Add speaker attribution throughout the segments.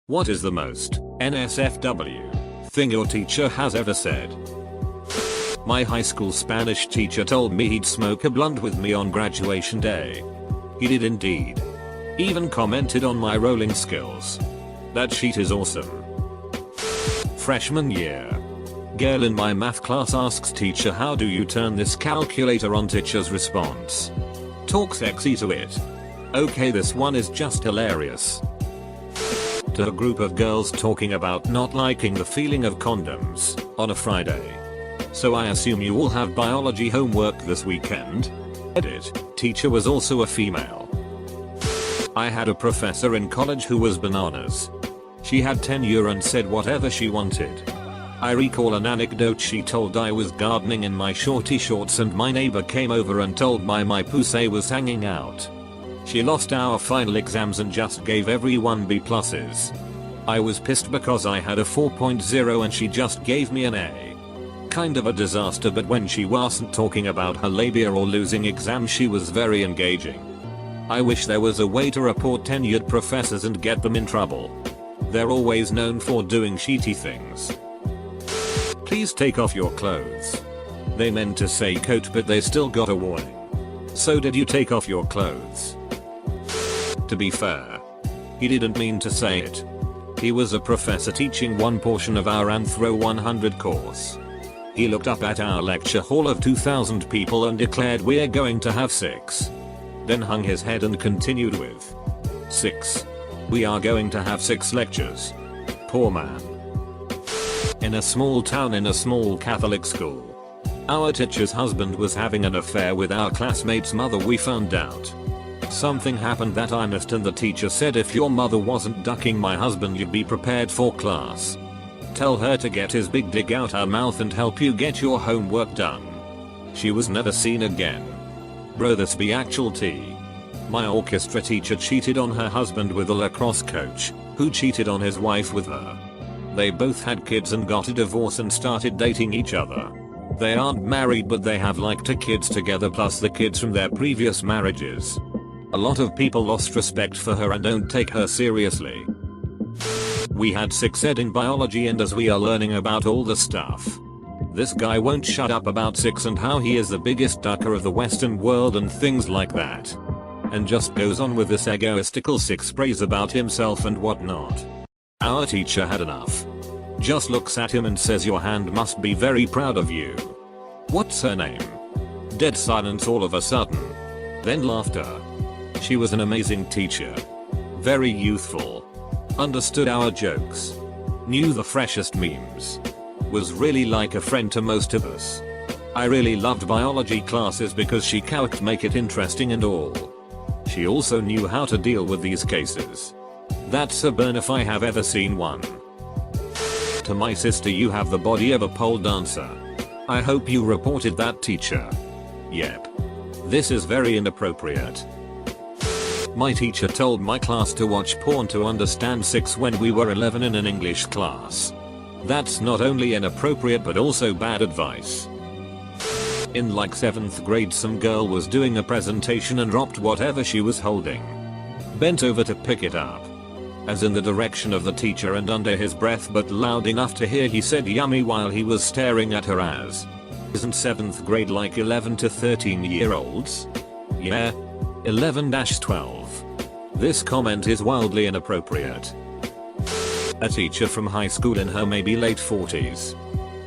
Speaker 1: What is the most NSFW thing your teacher has ever said? My high school Spanish teacher told me he'd smoke a blunt with me on graduation day. He did indeed. Even commented on my rolling skills. That sheet is awesome. Freshman year. Girl in my math class asks teacher, how do you turn this calculator on? Teacher's response: talk sexy to it. Okay, this one is just hilarious. To a group of girls talking about not liking the feeling of condoms on a Friday. So I assume you all have biology homework this weekend? Edit. Teacher was also a female. I had a professor in college who was bananas. She had tenure and said whatever she wanted. I recall an anecdote she told. I was gardening in my shorty shorts and my neighbor came over and told my pussy was hanging out. She lost our final exams and just gave everyone B+. I was pissed because I had a 4.0 and she just gave me an A. Kind of a disaster, but when she wasn't talking about her labia or losing exams, she was very engaging. I wish there was a way to report tenured professors and get them in trouble. They're always known for doing shitty things. Please take off your clothes. They meant to say coat, but they still got a warning. So did you take off your clothes? To be fair, he didn't mean to say it. He was a professor teaching one portion of our Anthro 100 course. He looked up at our lecture hall of 2,000 people and declared, we're going to have 6. Then hung his head and continued with 6. We are going to have 6 lectures. Poor man. In a small town in a small Catholic school. Our teacher's husband was having an affair with our classmate's mother. We found out. Something happened that I missed and the teacher said, if your mother wasn't ducking my husband, you'd be prepared for class. Tell her to get his big dick out her mouth and help you get your homework done. She was never seen again. Bro, this be actual tea. My orchestra teacher cheated on her husband with a lacrosse coach, who cheated on his wife with her. They both had kids and got a divorce and started dating each other. They aren't married, but they have like 2 kids together plus the kids from their previous marriages. A lot of people lost respect for her and don't take her seriously. We had 6 ed in biology, and as we are learning about all the stuff, this guy won't shut up about 6 and how he is the biggest ducker of the Western world and things like that. And just goes on with this egoistical 6 praise about himself and whatnot. Our teacher had enough. Just looks at him and says, your hand must be very proud of you. What's her name? Dead silence all of a sudden. Then laughter. She was an amazing teacher. Very youthful. Understood our jokes. Knew the freshest memes. Was really like a friend to most of us. I really loved biology classes because she could make it interesting and all. She also knew how to deal with these cases. That's a burn if I have ever seen one. To my sister, you have the body of a pole dancer. I hope you reported that teacher. Yep. This is very inappropriate. My teacher told my class to watch porn to understand 6 when we were 11 in an English class. That's not only inappropriate but also bad advice. In like 7th grade, some girl was doing a presentation and dropped whatever she was holding. Bent over to pick it up. As in the direction of the teacher, and under his breath but loud enough to hear, he said yummy while he was staring at her as. Isn't 7th grade like 11 to 13-year-olds? Yeah. 11-12. This comment is wildly inappropriate. A teacher from high school in her maybe late 40s.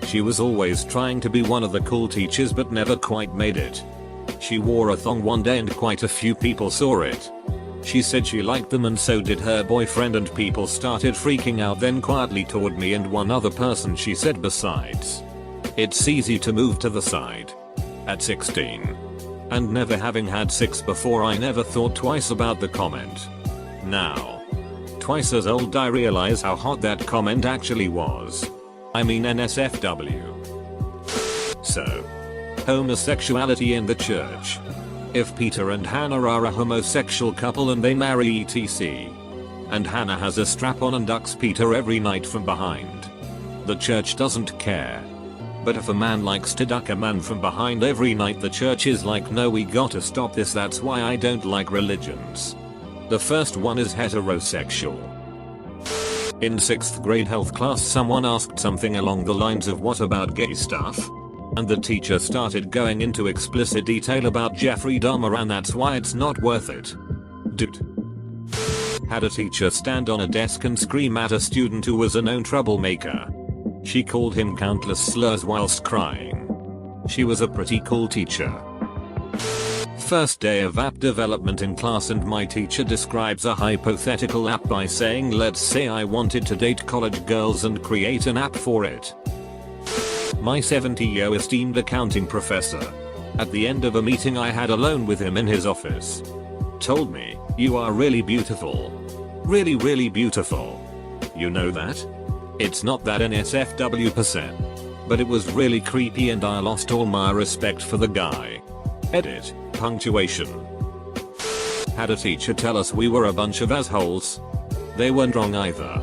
Speaker 1: She was always trying to be one of the cool teachers but never quite made it. She wore a thong one day and quite a few people saw it. She said she liked them and so did her boyfriend, and people started freaking out, then quietly toward me and one other person. She said, besides, it's easy to move to the side. At 16. And never having had 6 before, I never thought twice about the comment. Now, twice as old, I realize how hot that comment actually was. I mean NSFW. So, homosexuality in the church. If Peter and Hannah are a homosexual couple and they marry etc. and Hannah has a strap on and ducks Peter every night from behind, the church doesn't care. But if a man likes to duck a man from behind every night, the church is like, no, we gotta stop this. That's why I don't like religions. The first one is heterosexual. In 6th grade health class, someone asked something along the lines of "what about gay stuff?" And the teacher started going into explicit detail about Jeffrey Dahmer, and that's why it's not worth it. Dude. Had a teacher stand on a desk and scream at a student who was a known troublemaker. She called him countless slurs whilst crying. She was a pretty cool teacher. First day of app development in class, and my teacher describes a hypothetical app by saying, let's say I wanted to date college girls and create an app for it. My 70-year esteemed accounting professor, at the end of a meeting I had alone with him in his office, told me, "You are really beautiful. Really, really beautiful. You know that? It's not that NSFW%. But it was really creepy and I lost all my respect for the guy." Edit. Punctuation. Had a teacher tell us we were a bunch of assholes. They weren't wrong either.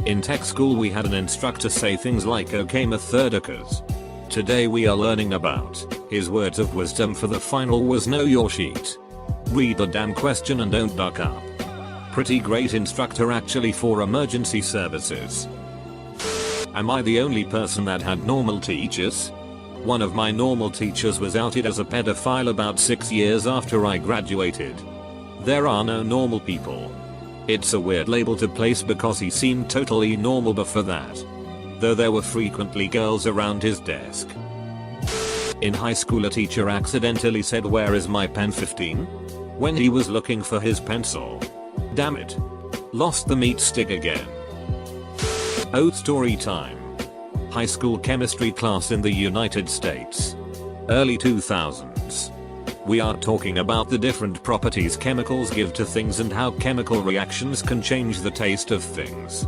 Speaker 1: In tech school we had an instructor say things like "okay methodicas." Today we are learning about his words of wisdom for the final was "know your sheet. Read the damn question and don't duck up." Pretty great instructor actually for emergency services. Am I the only person that had normal teachers? One of my normal teachers was outed as a pedophile about 6 years after I graduated. There are no normal people. It's a weird label to place because he seemed totally normal before that. Though there were frequently girls around his desk. In high school a teacher accidentally said "where is my pen 15?" when he was looking for his pencil. Damn it. Lost the meat stick again. Oh, story time. High school chemistry class in the United States. Early 2000s. We are talking about the different properties chemicals give to things and how chemical reactions can change the taste of things.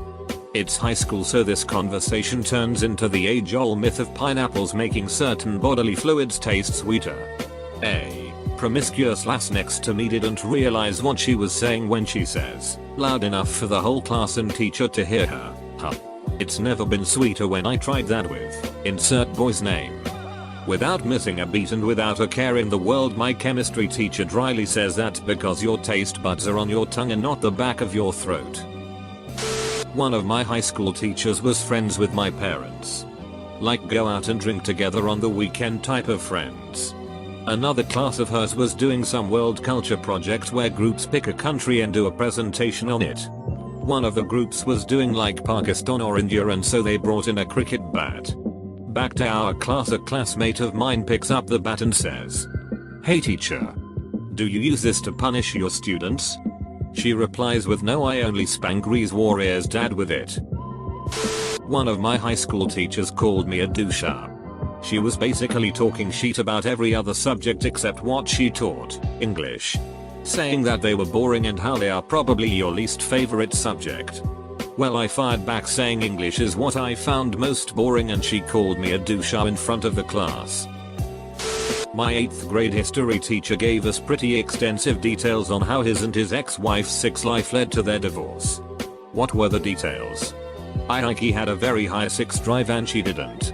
Speaker 1: It's high school, so this conversation turns into the age-old myth of pineapples making certain bodily fluids taste sweeter. A promiscuous lass next to me didn't realize what she was saying when she says, loud enough for the whole class and teacher to hear her, "Huh. It's never been sweeter when I tried that with insert boy's name." Without missing a beat and without a care in the world, my chemistry teacher dryly says that's because your taste buds are on your tongue and not the back of your throat. One of my high school teachers was friends with my parents. Like go out and drink together on the weekend type of friends. Another class of hers was doing some world culture project where groups pick a country and do a presentation on it. One of the groups was doing like Pakistan or India, and so they brought in a cricket bat. Back to our class, a classmate of mine picks up the bat and says, "Hey teacher, do you use this to punish your students?" She replies with, "No, I only spank Grease Warrior's dad with it." One of my high school teachers called me a doucher. She was basically talking shit about every other subject except what she taught, English. Saying that they were boring and how they are probably your least favorite subject. Well, I fired back saying English is what I found most boring, and she called me a doucher in front of the class. My 8th grade history teacher gave us pretty extensive details on how his and his ex-wife's sex life led to their divorce. What were the details? I think he had a very high sex drive and she didn't.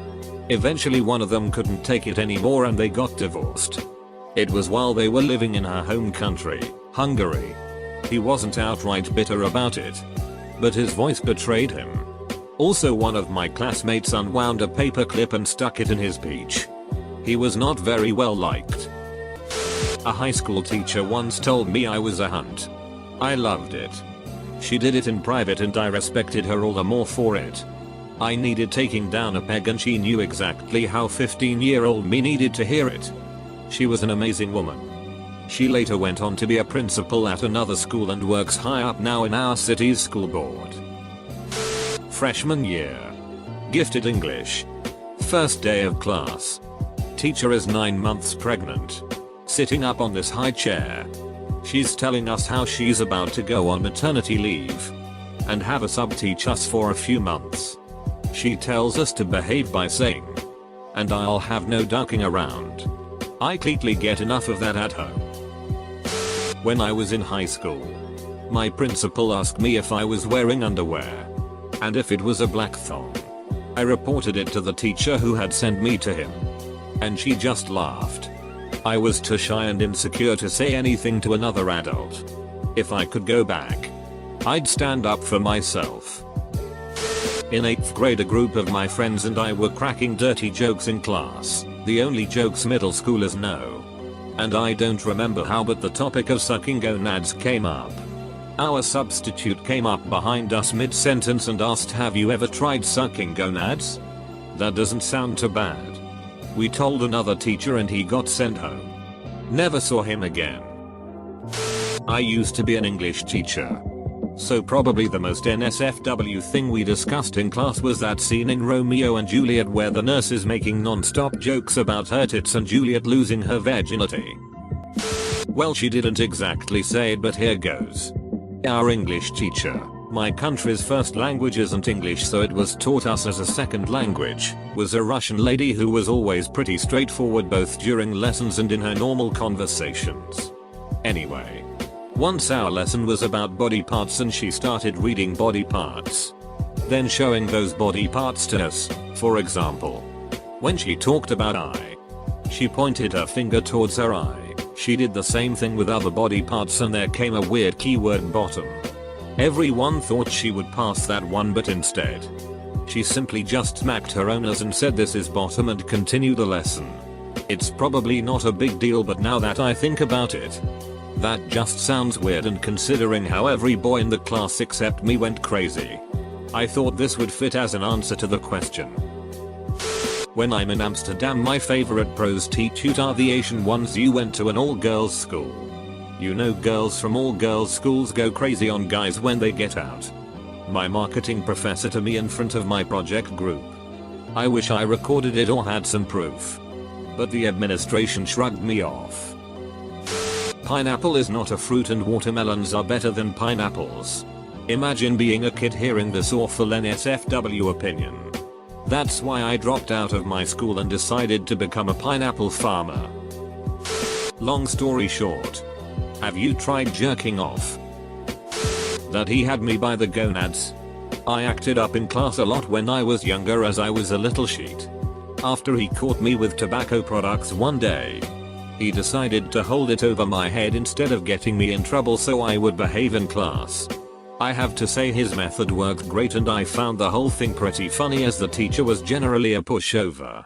Speaker 1: Eventually one of them couldn't take it anymore and they got divorced. It was while they were living in her home country, Hungary. He wasn't outright bitter about it, but his voice betrayed him. Also, one of my classmates unwound a paper clip and stuck it in his peach. He was not very well liked. A high school teacher once told me I was a hunt. I loved it. She did it in private and I respected her all the more for it. I needed taking down a peg and she knew exactly how 15-year-old me needed to hear it. She was an amazing woman. She later went on to be a principal at another school and works high up now in our city's school board. Freshman year. Gifted English. First day of class. Teacher is 9 months pregnant. Sitting up on this high chair. She's telling us how she's about to go on maternity leave and have a sub teach us for a few months. She tells us to behave by saying, "And I'll have no ducking around." I completely get enough of that at home. When I was in high school, my principal asked me if I was wearing underwear and if it was a black thong. I reported it to the teacher who had sent me to him, and she just laughed. I was too shy and insecure to say anything to another adult. If I could go back, I'd stand up for myself. In 8th grade, a group of my friends and I were cracking dirty jokes in class, the only jokes middle schoolers know. And I don't remember how, but the topic of sucking gonads came up. Our substitute came up behind us mid-sentence and asked, "Have you ever tried sucking gonads? That doesn't sound too bad." We told another teacher and he got sent home. Never saw him again. I used to be an English teacher. So probably the most NSFW thing we discussed in class was that scene in Romeo and Juliet where the nurse is making non-stop jokes about her tits and Juliet losing her virginity. Well, she didn't exactly say it, but here goes. Our English teacher, my country's first language isn't English so it was taught us as a second language, was a Russian lady who was always pretty straightforward both during lessons and in her normal conversations. Anyway, once our lesson was about body parts and she started reading body parts. Then showing those body parts to us. For example, when she talked about eye, she pointed her finger towards her eye. She did the same thing with other body parts and there came a weird keyword, bottom. Everyone thought she would pass that one, but instead, she simply just smacked her owners and said, "This is bottom," and continued the lesson. It's probably not a big deal, but now that I think about it, that just sounds weird, and considering how every boy in the class except me went crazy, I thought this would fit as an answer to the question. When I'm in Amsterdam, my favorite prostitute are the Asian ones. You went to an all-girls school. You know, girls from all girls schools go crazy on guys when they get out. My marketing professor to me in front of my project group. I wish I recorded it or had some proof. But the administration shrugged me off. Pineapple is not a fruit and watermelons are better than pineapples. Imagine being a kid hearing this awful NSFW opinion. That's why I dropped out of my school and decided to become a pineapple farmer. Long story short, have you tried jerking off? That he had me by the gonads. I acted up in class a lot when I was younger as I was a little sheet. After he caught me with tobacco products one day, he decided to hold it over my head instead of getting me in trouble so I would behave in class. I have to say his method worked great and I found the whole thing pretty funny as the teacher was generally a pushover.